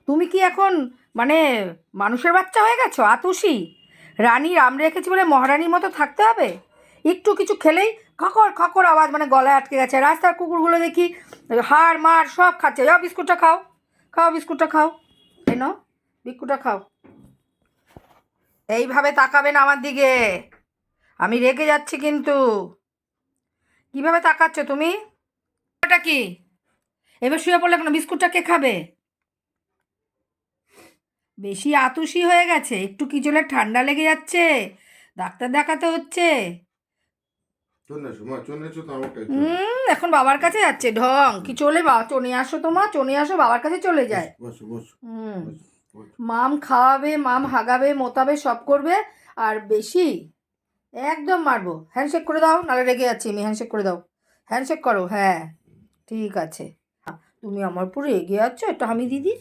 তুমি কি এখন মানে মানুষের বাচ্চা হয়ে গেছো? আতুষি রানী রাম রেখেছি বলে মহারানীর মতো থাকতে হবে? একটু কিছু খেলেই খকর খকর আওয়াজ, মানে গলায় আটকে গেছে। রাস্তার কুকুরগুলো দেখি হাড় মার সব খাচ্ছে। যাও বিস্কুটটা খাও, খাও বিস্কুটটা খাও, তাই না? বিস্কুটটা খাও। এইভাবে তাকাবেন আমার দিকে, আমি রেগে যাচ্ছি কিন্তু। কিভাবে তাকাচ্ছ তুমি? ওটা কি? এবার শুয়ে পড়লে কোনো বিস্কুটটা কে খাবে? বেশি আতুশি হয়ে গেছে, একটু কি জলে ঠান্ডা লেগে যাচ্ছে, ডাক্তার দেখাতে হচ্ছে। এখন বাবার কাছে যাচ্ছে ঢং কি? চলে চলে আসো, তোমা চলে আসো, বাবার কাছে চলে যায়। হুম, মাম খাওয়াবে, মাম হাগাবে, মোতাবে, সব করবে। আর বেশি একদম মারবো। হ্যান্ডশেক করে দাও, নাহলে রেগে যাচ্ছি আমি। হ্যান্ডশেক করে দাও, হ্যান্ডশেক করো। হ্যাঁ ঠিক আছে। তুমি আমার উপরে এগিয়ে যাচ্ছ, একটু আমি দিদি।